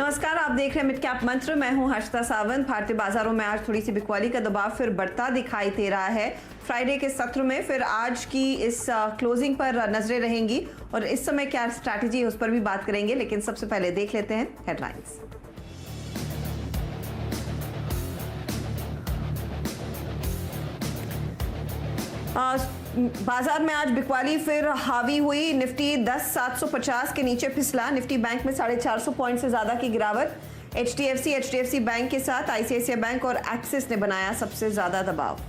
नमस्कार, आप देख रहे हैं मिड कैप मंत्र। मैं हूं हर्षिता सावंत। भारतीय बाजारों में आज थोड़ी सी बिकवाली का दबाव फिर बढ़ता दिखाई दे रहा है। फ्राइडे के सत्र में फिर आज की इस क्लोजिंग पर नजरें रहेंगी और इस समय क्या स्ट्रैटेजी है उस पर भी बात करेंगे, लेकिन सबसे पहले देख लेते हैं हेडलाइंस। बाजार में आज बिकवाली फिर हावी हुई। निफ्टी 10,750 के नीचे फिसला। निफ्टी बैंक में 450 पॉइंट से ज्यादा की गिरावट। एचडीएफसी बैंक के साथ आईसीआईसीआई बैंक और एक्सिस ने बनाया सबसे ज्यादा दबाव।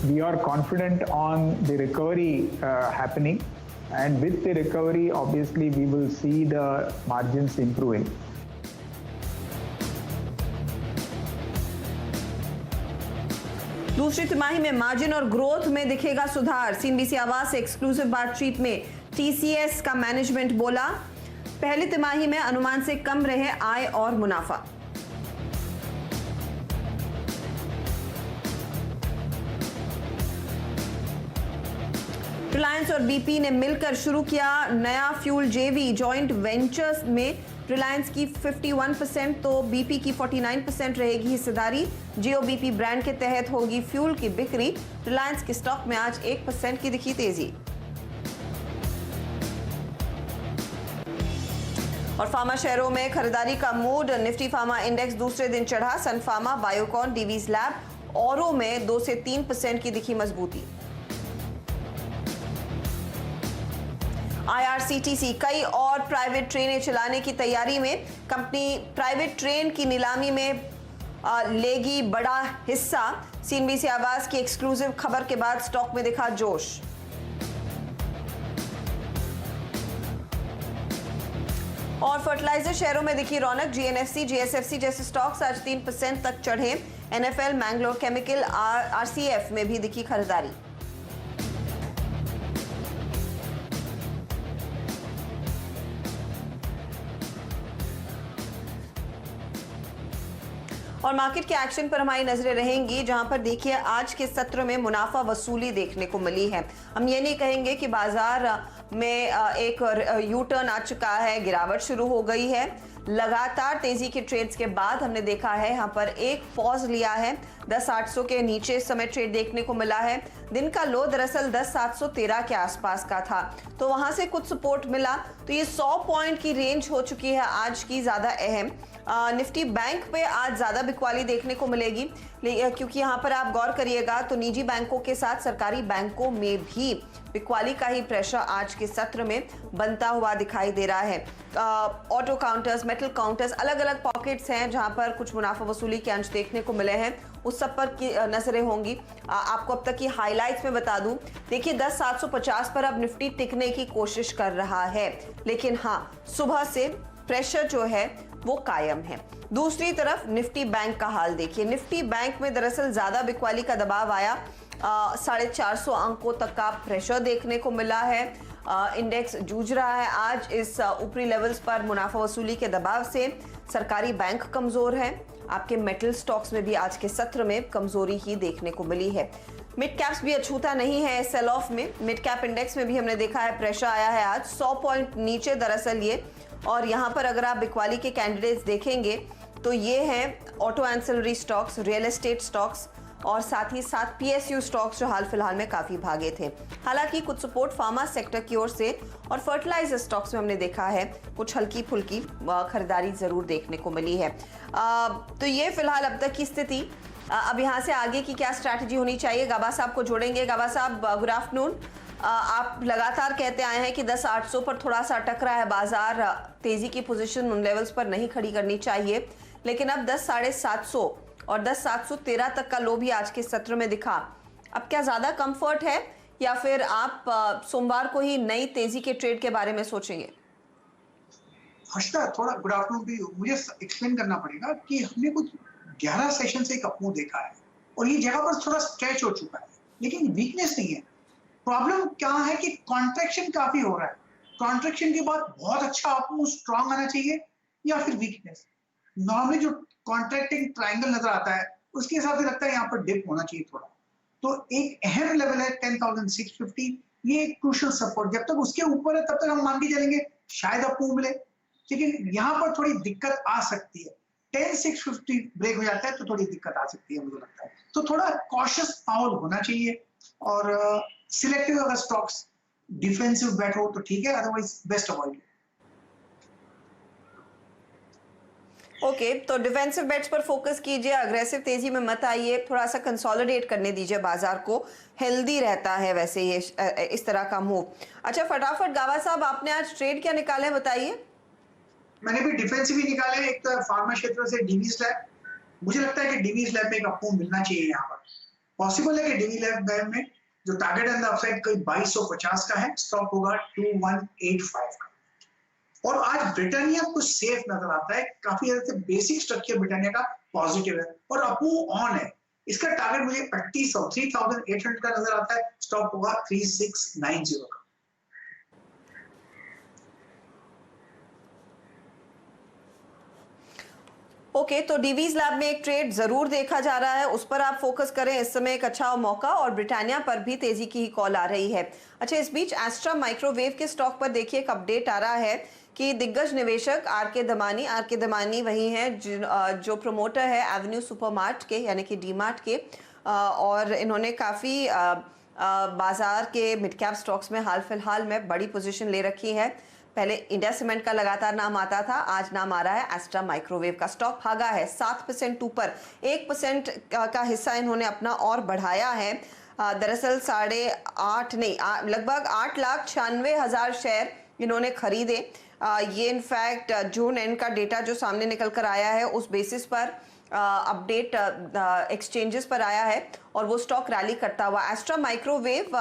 We are confident on the recovery happening, and with the recovery obviously we will see the margins improving. दूसरी तिमाही में मार्जिन और ग्रोथ में दिखेगा सुधार। सीएनबीसी आवास से एक्सक्लूसिव बातचीत में टीसीएस का मैनेजमेंट बोला, पहली तिमाही में अनुमान से कम रहे आय और मुनाफा। रिलायंस और बीपी ने मिलकर शुरू किया नया फ्यूल जेवी। जॉइंट वेंचर्स में रिलायंस की 51% तो बीपी की 49% रहेगी हिस्सेदारी। जियो बीपी ब्रांड के तहत होगी फ्यूल की बिक्री। रिलायंस के स्टॉक में आज 1% की दिखी तेजी। और फार्मा शेयरों में खरीदारी का मूड। निफ्टी फार्मा इंडेक्स दूसरे दिन चढ़ा। सन फार्मा, बायोकॉन, डीवीज लैब औरों में 2 से 3% की दिखी मजबूती। आईआरसीटीसी कई और प्राइवेट ट्रेनें चलाने की तैयारी में। कंपनी प्राइवेट ट्रेन की नीलामी में लेगी बड़ा हिस्सा। सीएनबीसी आवास की एक्सक्लूसिव खबर के बाद स्टॉक में दिखा जोश। और फर्टिलाइजर शेयरों में दिखी रौनक। जीएनएफसी, जीएसएफसी जैसे स्टॉक्स आज 3% तक चढ़े। एनएफएल, मैंगलोर केमिकल, आरसीएफ में भी दिखी खरीदारी। और मार्केट के एक्शन पर हमारी नजरें रहेंगी, जहां पर देखिए आज के सत्र में मुनाफा वसूली देखने को मिली है। हम ये नहीं कहेंगे कि बाजार में एक यू टर्न आ चुका है, गिरावट शुरू हो गई है। लगातार तेजी के ट्रेड्स के बाद हमने देखा है यहाँ पर एक पॉज लिया है। 10,800 के नीचे इस समय ट्रेड देखने को मिला है। दिन का लो दरअसल 10,713 के आसपास का था, तो वहां से कुछ सपोर्ट मिला। तो ये 100 पॉइंट की रेंज हो चुकी है आज की ज्यादा अहम। निफ्टी बैंक पे आज ज्यादा बिकवाली देखने को मिलेगी, क्योंकि यहाँ पर आप गौर करिएगा तो निजी बैंकों के साथ सरकारी बैंकों में भी बिकवाली का ही प्रेशर आज के सत्र में बनता हुआ दिखाई दे रहा है। ऑटो काउंटर्स, मेटल काउंटर्स, अलग अलग पॉकेट्स हैं जहां पर कुछ मुनाफा वसूली के अंश देखने को मिले हैं। उस सब पर की नजरें होंगी। आपको अब तक की हाइलाइट्स में बता दूं, देखिए 10,750 पर अब निफ्टी टिकने की कोशिश कर रहा है, लेकिन हाँ सुबह से प्रेशर जो है वो कायम है। दूसरी तरफ निफ्टी बैंक का हाल देखिए। निफ्टी बैंक में दरअसल ज्यादा बिकवाली का दबाव आया। 450 अंकों तक का प्रेशर देखने को मिला है। इंडेक्स जूझ रहा है आज इस ऊपरी लेवल्स पर मुनाफा वसूली के दबाव से। सरकारी बैंक कमजोर है। आपके मेटल स्टॉक्स में भी आज के सत्र में कमजोरी ही देखने को मिली है। मिड कैप्स भी अछूता नहीं है सेल ऑफ में। मिड कैप इंडेक्स में भी हमने देखा है प्रेशर आया है आज 100 पॉइंट नीचे दरअसल ये। और यहाँ पर अगर आप बिकवाली के कैंडिडेट्स देखेंगे तो ये हैं auto ancillary stocks, real estate stocks और साथ ही साथ पीएसयू स्टॉक्स जो हाल फिलहाल में काफी भागे थे। हालांकि कुछ सपोर्ट फार्मा सेक्टर की ओर से और फर्टिलाइजर स्टॉक्स में हमने देखा है कुछ हल्की फुल्की खरीदारी जरूर देखने को मिली है। तो ये फिलहाल अब तक की स्थिति। अब यहाँ से आगे की क्या स्ट्रैटेजी होनी चाहिए, गाबा साहब को जोड़ेंगे। गाबा साहब गुड आफ्टरनून। आप लगातार कहते आए हैं कि 10,800 पर थोड़ा सा अटक रहा है बाजार, तेजी की पोजीशन उन लेवल्स पर नहीं खड़ी करनी चाहिए, लेकिन अब 10,750 और 10,713 तक का लो भी आज के सत्र में दिखा। अब क्या ज्यादा कंफर्ट है या फिर आप सोमवार को ही नई तेजी के ट्रेड के बारे में सोचेंगे? हर्षिता, थोड़ा गुड आफ्टरनून भी मुझे एक्सप्लेन करना पड़ेगा कि हमने कुछ 11 सेशन से एक अपमूव देखा है और ये जगह पर थोड़ा स्ट्रेच हो चुका है, लेकिन वीकनेस नहीं है। प्रॉब्लम क्या है कि कॉन्ट्रैक्शन काफी हो रहा है। कॉन्ट्रैक्शन के बाद बहुत अच्छा अपमूव स्ट्रांग आना चाहिए या फिर वीकनेस। नॉर्मली जो कॉन्ट्रैक्टिंग ट्रायंगल नजर आता है उसके हिसाब से लगता है यहाँ पर डिप होना चाहिए थोड़ा। तो एक अहम लेवल है 10,650, ये क्रूशियल सपोर्ट। जब तक उसके ऊपर है तब तक हम मान के चलेंगे शायद अप मूव मिले, लेकिन यहाँ पर थोड़ी दिक्कत आ सकती है। 10,650 ब्रेक हो जाता है तो थोड़ी दिक्कत आ सकती है मुझे लगता है। तो थोड़ा कॉशियस माहौल होना चाहिए और सिलेक्टिव अगर स्टॉक्स डिफेंसिव बेट हो तो ठीक है, अदरवाइज बेस्ट अवॉइड। ओके, तो डिफेंसिव बेट्स पर फोकस कीजिए, अग्रेसिव तेजी में मत आइए, थोड़ा सा कंसोलिडेट करने दीजिए बाजार को, हेल्दी रहता है वैसे ये इस तरह का मूव। अच्छा, फटाफट गावा साहब, आपने आज ट्रेड क्या निकाले बताइए। मैंने भी डिफेंसिव ही निकाले हैं। एक तो फार्मा क्षेत्र से डीवीज लैब, मुझे लगता है कि डीवीज लैब में एक अप मूव मिलना चाहिए। यहाँ पर पॉसिबल है कि डीवी लैब में जो टारगेट एंड अपसाइड करीब 2250 का है, स्टॉप होगा 2185 का। और आज ब्रिटानिया कुछ सेफ नजर आता है, काफी ज्यादा से बेसिक स्ट्रक्चर ब्रिटानिया का पॉजिटिव है और अप मूव ऑन है। इसका टारगेट मुझे 3800 का नजर आता है, स्टॉप होगा 3690 का। ओके, तो डीवीज लैब में एक ट्रेड जरूर देखा जा रहा है, उस पर आप फोकस करें, इस समय एक अच्छा मौका, और ब्रिटानिया पर भी तेजी की ही कॉल आ रही है। अच्छा, इस बीच एस्ट्रा माइक्रोवेव के स्टॉक पर देखिए एक अपडेट आ रहा है कि दिग्गज निवेशक आर के दमानी वही हैं जो प्रमोटर है एवेन्यू सुपरमार्ट के यानी कि डी मार्ट के, और इन्होंने काफ़ी बाजार के मिड कैप स्टॉक्स में हाल फिलहाल में बड़ी पोजीशन ले रखी है। पहले इंडिया सीमेंट का लगातार नाम आता था, आज नाम आ रहा है एस्ट्रा माइक्रोवेव का। स्टॉक भागा है 7% ऊपर, 1% का हिस्सा इन्होंने अपना और बढ़ाया है। दरअसल लगभग 8,96,000 शेयर इन्होंने खरीदे। ये इनफैक्ट जून एंड का डेटा जो सामने निकल कर आया है उस बेसिस पर अपडेट एक्सचेंजेस पर आया है और वो स्टॉक रैली करता हुआ। एस्ट्रा माइक्रोवेव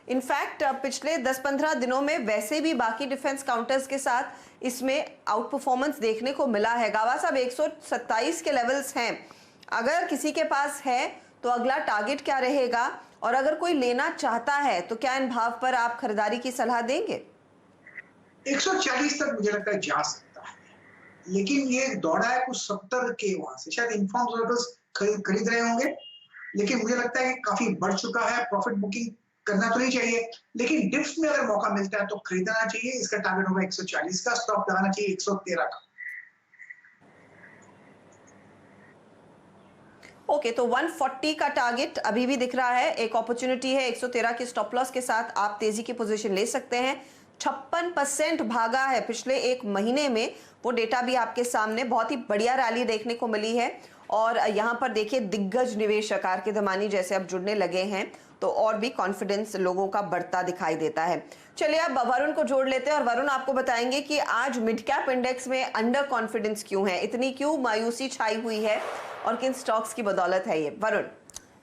इनफैक्ट पिछले 10-15 दिनों में वैसे भी बाकी डिफेंस काउंटर्स के साथ इसमें आउट परफॉर्मेंस देखने को मिला है। गावा साहब, 127 के लेवल्स हैं, अगर किसी के पास है तो अगला टारगेट क्या रहेगा, और अगर कोई लेना चाहता है तो क्या इन भाव पर आप खरीदारी की सलाह देंगे? 140 तक मुझे लगता है जा सकता है, लेकिन ये दौड़ा है कुछ 70 के वहां से, शायद इन्फॉर्म ऑर्डर्स खरीद रहे होंगे, लेकिन मुझे लगता है कि काफी बढ़ चुका है। प्रॉफिट बुकिंग करना तो नहीं चाहिए, लेकिन डिप्स में अगर मौका मिलता है तो खरीदना चाहिए। इसका टारगेट होगा 140 का, स्टॉप लगाना चाहिए 113 का। ओके, तो 140 का टारगेट अभी भी दिख रहा है, एक अपॉर्चुनिटी है। 113 के स्टॉप लॉस के साथ आप तेजी की पोजीशन ले सकते हैं। 56% भागा है पिछले एक महीने में, वो डेटा भी आपके सामने, बहुत ही बढ़िया रैली देखने को मिली है। और यहाँ पर देखिए दिग्गज निवेशक आर के दमानी जैसे अब जुड़ने लगे हैं, तो और भी कॉन्फिडेंस लोगों का बढ़ता दिखाई देता है। चलिए अब वरुण को जोड़ लेते हैं और वरुण आपको बताएंगे कि आज मिड कैप इंडेक्स में अंडर कॉन्फिडेंस क्यों है, इतनी क्यों मायूसी छाई हुई है और किन स्टॉक्स की बदौलत है ये। वरुण।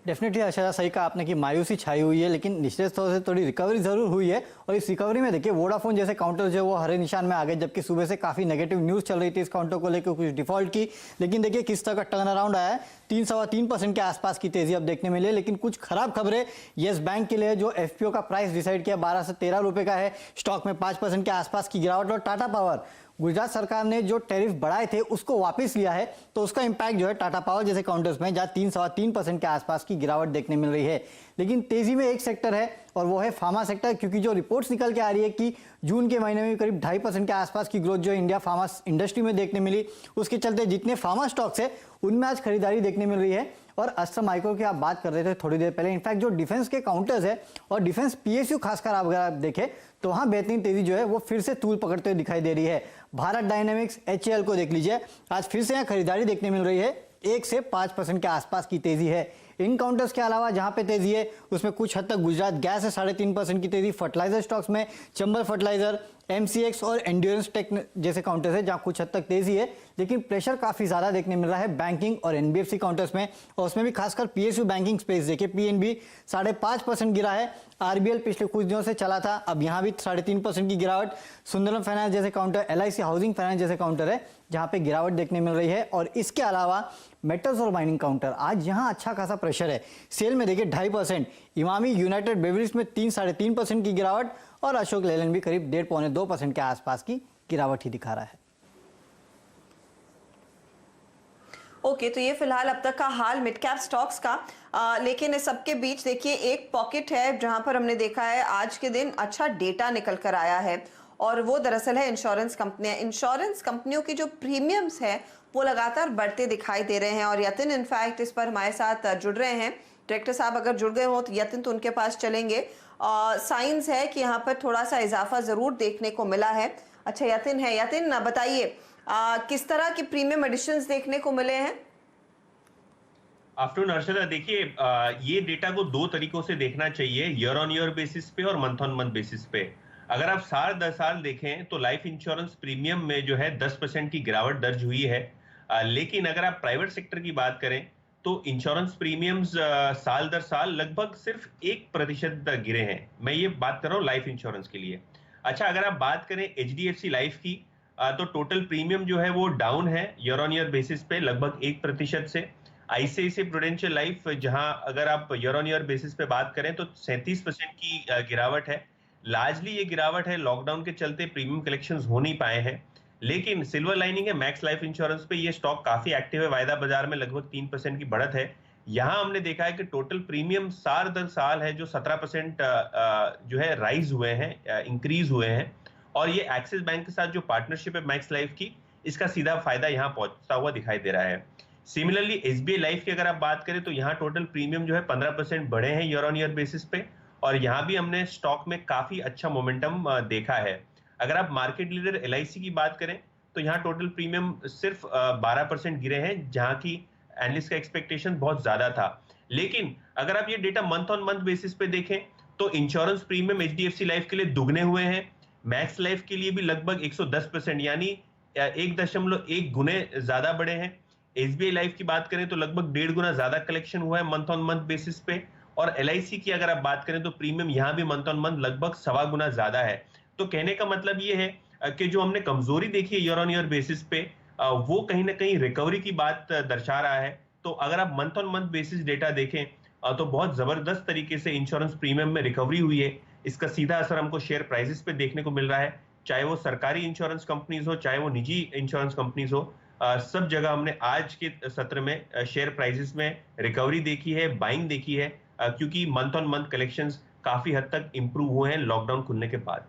डेफिनेटली आशा, सही कहा आपने कि मायूसी छाई हुई है, लेकिन निचले स्तर से थोड़ी रिकवरी जरूर हुई है। और इस रिकवरी में देखिए वोडाफोन जैसे काउंटर जो है वो हरे निशान में आ गए, जबकि सुबह से काफी नेगेटिव न्यूज चल रही थी इस काउंटर को लेकर, कुछ डिफॉल्ट की। लेकिन देखिए किस तरह का टर्न अराउंड आया है, 3-3.25% के आसपास की तेजी अब देखने मिली। लेकिन कुछ खराब खबरें येस बैंक के लिए, जो एफपीओ का प्राइस डिसाइड किया 12 से 13 रुपए का है, स्टॉक में 5% के आसपास की गिरावट। और टाटा पावर, गुजरात सरकार ने जो टैरिफ बढ़ाए थे उसको वापस लिया है, तो उसका इंपैक्ट जो है टाटा पावर जैसे काउंटर्स में जहां 3-3.25% के आसपास की गिरावट देखने मिल रही है। लेकिन तेजी में एक सेक्टर है और वो है फार्मा सेक्टर, क्योंकि जो रिपोर्ट्स निकल के आ रही है कि जून के महीने में करीब 2.5% के आसपास की ग्रोथ जो इंडिया फार्मा इंडस्ट्री में देखने मिली, उसके चलते जितने फार्मा स्टॉक्स है उनमें आज खरीदारी देखने मिल रही है। और अस्त्र माइक्रो की आप बात कर रहे थे थोड़ी देर पहले, इनफैक्ट जो डिफेंस के काउंटर्स है और डिफेंस पीएसयू खासकर अगर आप देखें तो वहां बेहतरीन तेजी जो है वो फिर से तूल पकड़ते हुए दिखाई दे रही है। भारत डायनेमिक्स, एचएएल को देख लीजिए, आज फिर से यहाँ खरीदारी देखने मिल रही है, 1 से 5% के आसपास की तेजी है। इन काउंटर्स के अलावा जहां पे तेजी है उसमें कुछ हद तक गुजरात गैस है 3.5% की तेजी, फर्टिलाइजर स्टॉक्स में चंबल फर्टिलाइजर, एमसीएक्स और एंड्योरेंस टेक जैसे काउंटर्स है जहां कुछ हद तक तेजी है। लेकिन प्रेशर काफी ज्यादा देखने मिल रहा है बैंकिंग और एनबीएफसी काउंटर्स में, और उसमें भी खासकर पीएसयू बैंकिंग स्पेस देखिए, पीएनबी 5.5% गिरा है। आरबीएल पिछले कुछ दिनों से चला था, अब यहाँ भी 3.5% की गिरावट। सुंदरम फाइनेंस जैसे काउंटर, एलआईसी हाउसिंग फाइनेंस जैसे काउंटर है जहां पे गिरावट देखने मिल रही है। और इसके अलावा मेटल्स और माइनिंग काउंटर, आज यहाँ अच्छा खासा प्रेशर है। सेल में देखिए 2.5%, इमामी यूनाइटेड बेवरेज में 3-3.5% की गिरावट, और अशोक लेलैंड भी करीब 1.5-2% के आसपास की गिरावट ही दिखा रहा है। ओके, तो ये फिलहाल अब तक का हाल मिड कैप स्टॉक्स का। लेकिन इस सबके बीच देखिए एक पॉकेट है जहां पर हमने देखा है आज के दिन अच्छा डेटा निकल कर आया है और वो दरअसल है इंश्योरेंस कंपनियां। इंश्योरेंस कंपनियों की जो प्रीमियम्स है वो लगातार बढ़ते दिखाई दे रहे हैं और यतिन इनफैक्ट इस पर हमारे साथ जुड़ रहे हैं। डायरेक्टर साहब अगर जुड़ गए हो तो यतिन तो उनके पास चलेंगे। साइंस है कि यहाँ पर थोड़ा सा इजाफा जरूर देखने को मिला है। अच्छा यतिन है, यतिन बताइए किस तरह की प्रीमियम एडिशंस देखने को मिले हैं? आफ्टरनून हर्षदा, देखिए ये डेटा को दो तरीकों से देखना चाहिए, ईयर ऑन ईयर बेसिस पे और मंथ ऑन मंथ बेसिस पे। अगर आप साल दर साल देखें तो लाइफ इंश्योरेंस प्रीमियम में जो है 10% की गिरावट दर्ज हुई है। लेकिन अगर आप प्राइवेट सेक्टर की बात करें तो इंश्योरेंस प्रीमियम्स साल दर साल लगभग सिर्फ 1% गिरे हैं। मैं ये बात कर रहा हूँ लाइफ इंश्योरेंस के लिए। अच्छा, अगर आप बात करें HDFC लाइफ की तो टोटल प्रीमियम जो है वो डाउन है ईयर ऑन ईयर बेसिस पे लगभग 1% से। ICICI प्रूडेंशियल लाइफ, जहां अगर आप ईयर ऑन ईयर बेसिस पे बात करें तो 37% की गिरावट है। लार्जली ये गिरावट है लॉकडाउन के चलते प्रीमियम कलेक्शंस हो नहीं पाए हैं। लेकिन सिल्वर लाइनिंग है, मैक्स लाइफ इंश्योरेंस पे ये स्टॉक काफी एक्टिव है, वायदा बाजार में लगभग 3% की बढ़त है। यहां हमने देखा है कि टोटल प्रीमियम साल दर साल है जो 17% जो है राइज हुए हैं, इंक्रीज हुए हैं। और ये एक्सिस बैंक के साथ जो पार्टनरशिप है मैक्स लाइफ की, इसका सीधा फायदा यहाँ पहुंचता हुआ दिखाई दे रहा है। सिमिलरली SBI लाइफ की अगर आप बात करें तो यहाँ टोटल प्रीमियम जो है 15% बढ़े हैं ईयर ऑन ईयर बेसिस पे और यहाँ भी हमने स्टॉक में काफी अच्छा मोमेंटम देखा है। अगर आप मार्केट लीडर LIC की बात करें तो यहाँ टोटल प्रीमियम सिर्फ 12% गिरे हैं, जहां की एनालिस्ट का एक्सपेक्टेशन बहुत ज्यादा था। लेकिन अगर आप ये data month on month basis पे देखें तो इंश्योरेंस प्रीमियम HDFC लाइफ के लिए दुगने हुए हैं, मैक्स लाइफ के लिए भी लगभग 110% यानी 1.1 गुने ज्यादा बढ़े हैं। SBI लाइफ की बात करें तो लगभग 1.5 गुना ज्यादा कलेक्शन हुआ है मंथ ऑन मंथ बेसिस पे। और LIC की अगर आप बात करें तो प्रीमियम यहाँ भी मंथ ऑन मंथ लगभग 1.25 गुना ज्यादा है। तो कहने का मतलब ये है कि जो हमने कमजोरी देखी है ईयर ऑन ईयर बेसिस पे वो कहीं ना कहीं रिकवरी की बात दर्शा रहा है। तो अगर आप month on month basis data देखें तो बहुत जबरदस्त तरीके से इंश्योरेंस प्रीमियम में रिकवरी हुई है। इसका सीधा असर हमको शेयर प्राइसेस पे देखने को मिल रहा है, चाहे वो सरकारी इंश्योरेंस कंपनीज हो चाहे वो निजी इंश्योरेंस कंपनीज हो। सब जगह हमने आज के सत्र में शेयर प्राइसेस में रिकवरी देखी है, बाइंग देखी है, क्योंकि मंथ ऑन मंथ कलेक्शंस काफी हद तक इंप्रूव हुए हैं लॉकडाउन खुलने के बाद।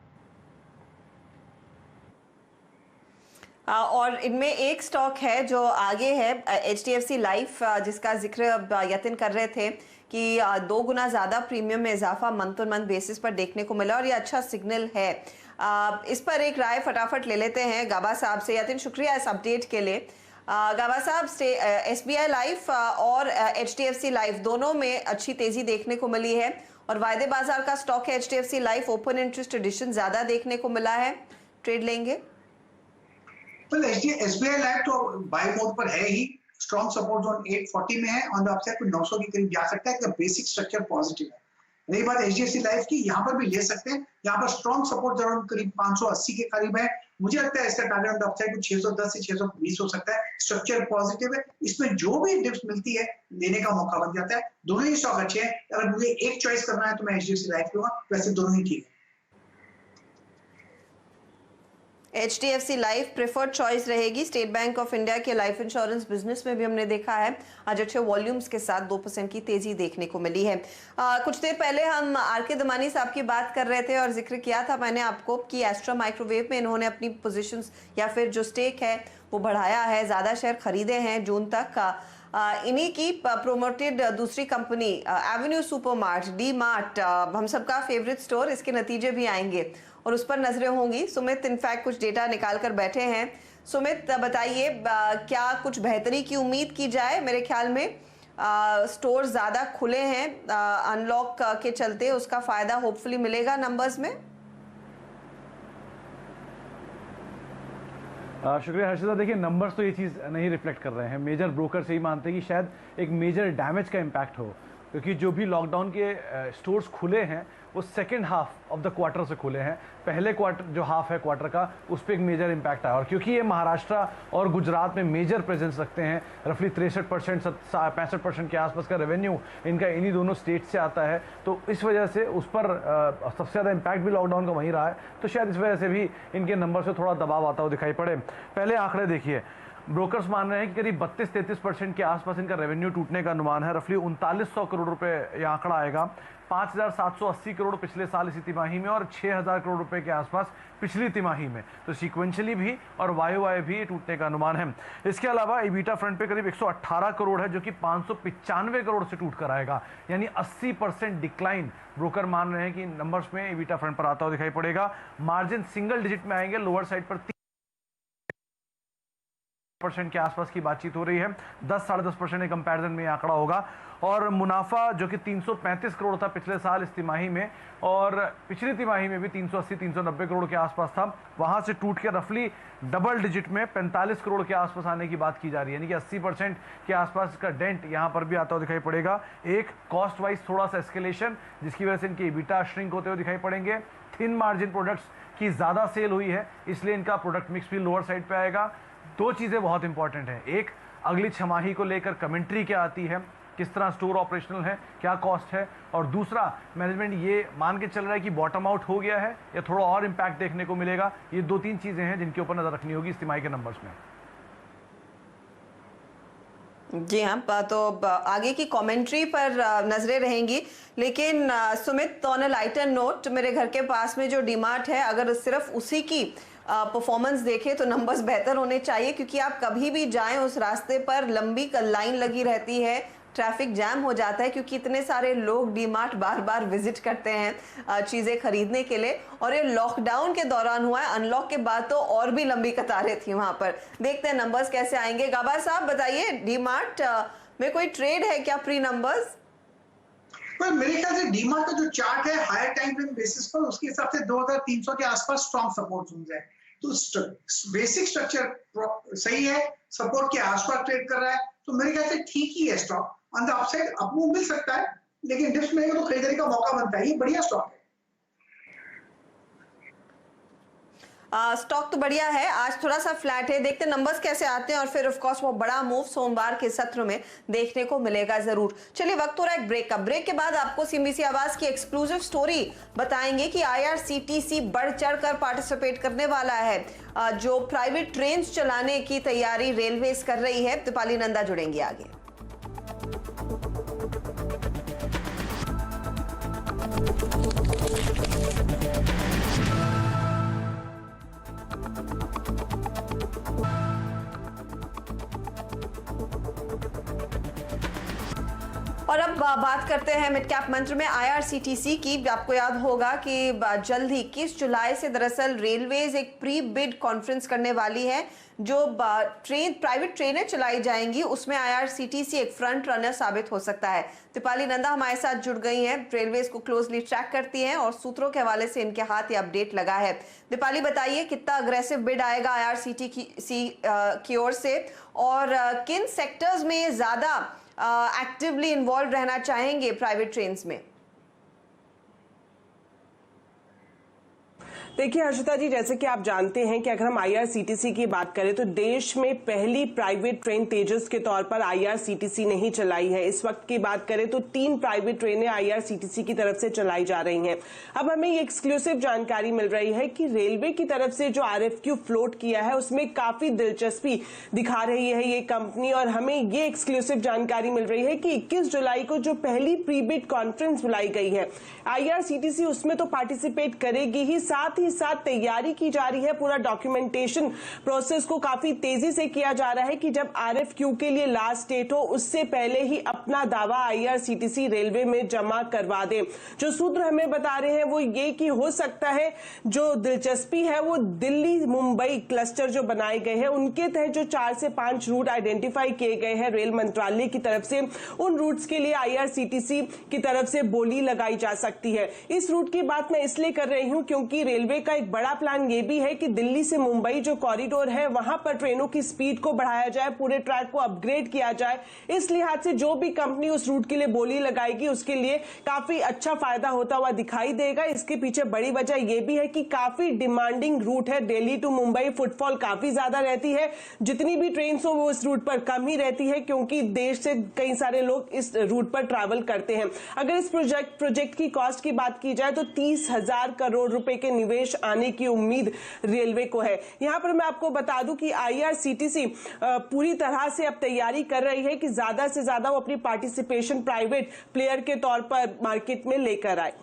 और इनमें एक स्टॉक है जो आगे है HDFC लाइफ, जिसका जिक्र यतिन कर रहे थे कि 2 गुना ज्यादा प्रीमियम में इजाफा मंथ ऑन मंथ बेसिस पर देखने को मिला और ये अच्छा सिग्नल है। इस पर एक राय फटाफट ले लेते हैं गाबा साहब से। यतिन शुक्रिया इस अपडेट के लिए। गाबा साहब, SBI लाइफ और HDFC लाइफ दोनों में अच्छी तेजी देखने को मिली है और वायदे बाजार का स्टॉक है HDFC life, open interest addition ज्यादा देखने को मिला है, ट्रेड लेंगे? SBI लाइफ तो बाय मोड पर है ही, स्ट्रॉन्ग सपोर्ट जोन 840 में है, ऑन द अपसाइड कोई 900 के करीब जा सकता है, तो बेसिक स्ट्रक्चर पॉजिटिव है। रही बात HDFC लाइफ की, यहाँ पर भी ले सकते हैं, यहाँ पर स्ट्रॉन्ग सपोर्ट जोन करीब 580 के करीब है। मुझे लगता है इसका टारगेट ऑन द अपसाइड कुछ 610 से 620 हो सकता है। स्ट्रक्चर पॉजिटिव है, इसमें जो भी डिप्स मिलती है लेने का मौका बन जाता है। दोनों ही स्टॉक अच्छे हैं, अगर मुझे एक चॉइस करना है तो मैं HDFC लाइफ लूंगा, वैसे दोनों ही ठीक है। HDFC लाइफ प्रेफर्ड चॉइस रहेगी। स्टेट बैंक ऑफ इंडिया के लाइफ इंश्योरेंस बिजनेस में भी हमने देखा है आज अच्छे वॉल्यूम्स के साथ 2% की तेजी देखने को मिली है। कुछ देर पहले हम RK दमानी साहब की बात कर रहे थे और जिक्र किया था मैंने आपको कि एस्ट्रा माइक्रोवेव में इन्होंने अपनी पोजीशंस या फिर जो स्टेक है वो बढ़ाया है, ज्यादा शेयर खरीदे हैं जून तक का। इन्हीं की प्रोमोटेड दूसरी company Avenue supermart, D mart, हम सबका फेवरेट स्टोर, इसके नतीजे भी आएंगे और उस पर नजरें होंगी। सुमित इनफैक्ट कुछ डेटा निकाल कर बैठे हैं। सुमित बताइए, क्या कुछ बेहतरी की उम्मीद की जाए? मेरे ख्याल में स्टोर ज्यादा खुले हैं अनलॉक के चलते, उसका फायदा होपफुली मिलेगा नंबर्स में। शुक्रिया हर्षिता। देखिए नंबर्स तो ये चीज़ नहीं रिफ्लेक्ट कर रहे हैं। मेजर ब्रोकर से ही मानते हैं कि शायद एक मेजर डैमेज का इम्पैक्ट हो, क्योंकि जो भी लॉकडाउन के स्टोर्स खुले हैं वो second half of the quarter से खुले हैं। पहले क्वार्टर जो हाफ है क्वार्टर का, उस पर एक मेजर इम्पैक्ट आया। और क्योंकि ये महाराष्ट्र और गुजरात में मेजर प्रेजेंस रखते हैं, रफली 63% 65% के आसपास का रेवेन्यू इनका इन्हीं दोनों स्टेट से आता है, तो इस वजह से उस पर सबसे ज़्यादा इम्पैक्ट भी लॉकडाउन का वहीं रहा है। तो शायद इस वजह से भी इनके नंबर से थोड़ा दबाव आता हुआ दिखाई पड़े। पहले आंकड़े देखिए, ब्रोकर्स मान रहे हैं कि करीब 32-33% के आसपास इनका रेवेन्यू टूटने का अनुमान है। रफली 3900 करोड़ रुपए यह आंकड़ा आएगा। 5780 करोड़ पिछले साल इसी तिमाही में और 6000 करोड़ रुपए के आसपास पिछली तिमाही में। तो सीक्वेंशियली भी और वाई भी टूटने का अनुमान है। इसके अलावा ईबिटा फ्रंट पे करीब 118 करोड़ है, जो कि 595 करोड़ से टूट कर आएगा, यानी 80% डिक्लाइन ब्रोकर मान रहे हैं कि नंबर्स में ईबिटा फ्रंट पर आता हुआ दिखाई पड़ेगा। मार्जिन सिंगल डिजिट में आएंगे, लोअर साइड पर 3% के आसपास की बातचीत हो रही है। 10-10.5% कंपैरिजन में आंकड़ा होगा। और मुनाफा जो कि 335 करोड़ था पिछले साल इस तिमाही में, और पिछली तिमाही में भी 380-390 करोड़ के आसपास था, वहां से टूट के रफली डबल डिजिट में 45 करोड़ के आसपास आने की बात की जा रही है, यानी कि 80% के आसपास का डेंट यहां पर भी आता हुआ दिखाई पड़ेगा। एक कॉस्ट वाइज थोड़ा सा एस्केलेशन, जिसकी वजह से इनके ईबिटा श्रिंक होते हुए दिखाई पड़ेंगे। थिन मार्जिन प्रोडक्ट्स की ज्यादा सेल हुई है, इसलिए इनका प्रोडक्ट मिक्स भी लोअर साइड पे आएगा। दो चीजें बहुत इंपॉर्टेंट हैं, एक अगली छमाही को लेकर कमेंट्री क्या आती है, किस तरह स्टोर ऑपरेशनल है, क्या कॉस्ट है, और दूसरा मैनेजमेंट ये मान के चल रहा है कि बॉटम आउट हो गया है या थोड़ा और इंपैक्ट देखने को मिलेगा। ये 2-3 चीजें हैं जिनके ऊपर नजर रखनी होगी इस तिमाही के नंबर्स में। जी हाँ, तो आगे की कमेंट्री पर नजरें रहेंगी। लेकिन Sumit, on a lighter note, मेरे घर के पास में जो डीमार्ट है, अगर सिर्फ उसी की परफॉर्मेंस देखें तो नंबर्स बेहतर होने चाहिए, क्योंकि आप कभी भी जाएं उस रास्ते पर लंबी लाइन लगी रहती है, ट्रैफिक जैम हो जाता है, क्योंकि इतने सारे लोग डीमार्ट बार बार विजिट करते हैं चीजें खरीदने के लिए। और ये लॉकडाउन के दौरान हुआ है, अनलॉक के बाद तो और भी लंबी कतारें थी वहां पर। देखते हैं नंबर्स कैसे आएंगे। गाबा साहब बताइए, डीमार्ट में कोई ट्रेड है क्या प्री नंबर्स? पर मेरे ख्याल से डीमार्ट का जो चार्ट है हायर टाइम फ्रेम बेसिस पर, उसके हिसाब से 2300 के आसपास स्ट्रॉन्ग सपोर्ट जोन है। तो बेसिक स्ट्रक्चर सही है, सपोर्ट के आसपास ट्रेड कर रहा है, तो मेरे ख्याल से ठीक ही है stock. On the upside upmove मिल सकता है, लेकिन डिप्स में तो खरीदारी का मौका बनता है। ये बढ़िया स्टॉक है। स्टॉक तो बढ़िया है, आज थोड़ा सा फ्लैट है। देखते हैं नंबर्स कैसे आते हैं, और फिर ऑफ कोर्स वो बड़ा मूव सोमवार के सत्र में देखने को मिलेगा जरूर। चलिए, वक्त हो रहा है ब्रेक का। ब्रेक के बाद आपको सीएनबीसी आवाज की एक्सक्लूसिव स्टोरी बताएंगे कि आईआरसीटीसी बढ़ चढ़कर पार्टिसिपेट करने वाला है। जो प्राइवेट ट्रेन चलाने की तैयारी रेलवेज कर रही है। दीपाली नंदा जुड़ेंगी आगे। और अब बात करते हैं मिड कैप मंत्र में आईआरसीटीसी की। आपको याद होगा कि जल्द ही 21 जुलाई से दरअसल रेलवेज एक प्री बिड कॉन्फ्रेंस करने वाली है। जो प्राइवेट ट्रेनें चलाई जाएंगी उसमें आईआरसीटीसी एक फ्रंट रनर साबित हो सकता है। दीपाली नंदा हमारे साथ जुड़ गई हैं, रेलवेज को क्लोजली ट्रैक करती हैं और सूत्रों के हवाले से इनके हाथ ये अपडेट लगा है। दीपाली बताइए, कितना अग्रेसिव बिड आएगा आईआरसीटीसी की ओर से, और किन सेक्टर्स में ज्यादा एक्टिवली इन्वॉल्व रहना चाहेंगे प्राइवेट ट्रेन्स में? देखिए हर्षिता जी, जैसे कि आप जानते हैं कि अगर हम आईआरसीटीसी की बात करें तो देश में पहली प्राइवेट ट्रेन तेजस के तौर पर आईआरसीटीसी ने ही चलाई है। इस वक्त की बात करें तो 3 प्राइवेट ट्रेनें आईआरसीटीसी की तरफ से चलाई जा रही हैं। अब हमें ये एक्सक्लूसिव जानकारी मिल रही है कि रेलवे की तरफ से जो आरएफक्यू फ्लोट किया है उसमें काफी दिलचस्पी दिखा रही है ये कंपनी, और हमें ये एक्सक्लूसिव जानकारी मिल रही है कि 21 जुलाई को जो पहली प्री बिड कॉन्फ्रेंस बुलाई गई है आईआरसीटीसी उसमें तो पार्टिसिपेट करेगी ही, साथ ही साथ तैयारी की जा रही है। पूरा डॉक्यूमेंटेशन प्रोसेस को काफी तेजी से किया जा रहा है कि जब आरएफक्यू के लिए लास्ट डेट हो उससे पहले ही अपना दावा आईआरसीटीसी रेलवे में जमा करवा दे। जो सूत्र हमें बता रहे हैं वो ये कि हो सकता है जो दिलचस्पी है वो दिल्ली मुंबई क्लस्टर जो बनाए गए हैं उनके तहत जो 4 से 5 रूट आइडेंटिफाई किए गए हैं रेल मंत्रालय की तरफ से, उन रूट्स के लिए आईआरसीटीसी की तरफ से बोली लगाई जा सकती है। इस रूट की बात मैं इसलिए कर रही हूं क्योंकि रेलवे का एक बड़ा प्लान ये भी है कि दिल्ली से मुंबई जो कॉरिडोर है वहां पर ट्रेनों की स्पीड को बढ़ाया जाए, पूरे ट्रैक को अपग्रेड किया जाए। इस लिहाज से जो भी कंपनी उस रूट के लिए बोली लगाएगी उसके लिए काफी अच्छा फायदा होता हुआ दिखाई देगा। इसके पीछे बड़ी वजह यह भी है कि काफी डिमांडिंग रूट है, दिल्ली टू मुंबई फुटफॉल काफी ज्यादा रहती है। जितनी भी ट्रेन हो वो इस रूट पर कम ही रहती है क्योंकि देश से कई सारे लोग इस रूट पर ट्रैवल करते हैं। अगर इस प्रोजेक्ट की कॉस्ट की बात की जाए तो 30,000 करोड़ रुपए के निवेश निवेश आने की उम्मीद रेलवे को है। यहां पर मैं आपको बता दूं कि IRCTC पूरी तरह से अब तैयारी कर रही है कि ज्यादा से ज्यादा वो अपनी पार्टिसिपेशन प्राइवेट प्लेयर के तौर पर मार्केट में लेकर आए।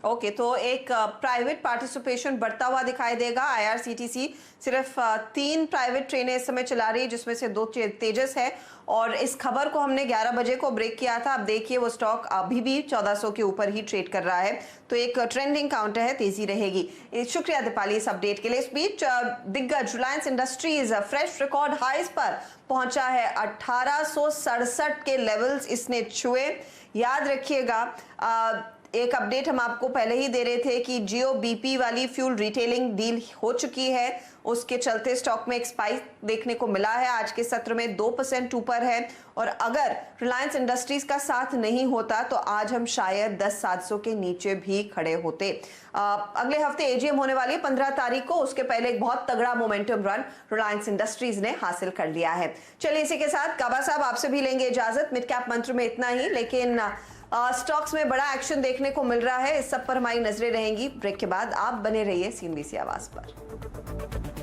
ओके, तो एक प्राइवेट पार्टिसिपेशन बढ़ता हुआ दिखाई देगा। IRCTC सिर्फ 3 प्राइवेट ट्रेनें इस समय चला रही है, जिसमें से 2 तेजस है। और इस खबर को हमने 11 बजे को ब्रेक किया था। अब देखिए वो स्टॉक अभी भी 1400 के ऊपर ही ट्रेड कर रहा है, तो एक ट्रेंडिंग काउंटर है, तेजी रहेगी। शुक्रिया दीपाली इस अपडेट के लिए। इस बीच दिग्गज रिलायंस इंडस्ट्रीज फ्रेश रिकॉर्ड हाइस पर पहुंचा है। 1867 के लेवल्स इसने छुए। याद रखिएगा, एक अपडेट हम आपको पहले ही दे रहे थे कि जियो BP वाली फ्यूल रिटेलिंग डील हो चुकी है, उसके चलते स्टॉक में एक स्पाइक देखने को मिला है। आज के सत्र में 2% ऊपर है, और अगर रिलायंस इंडस्ट्रीज का साथ नहीं होता तो आज हम शायद 10,700 के नीचे भी खड़े होते। अगले हफ्ते AGM होने वाली है 15 तारीख को, उसके पहले एक बहुत तगड़ा मोमेंटम रन रिलायंस इंडस्ट्रीज ने हासिल कर लिया है। चलिए इसी के साथ काबा साहब आपसे भी लेंगे इजाजत। मिड कैप मंत्र में इतना ही, लेकिन स्टॉक्स में बड़ा एक्शन देखने को मिल रहा है, इस सब पर हमारी नजरें रहेंगी। ब्रेक के बाद आप बने रहिए CNBC आवाज पर।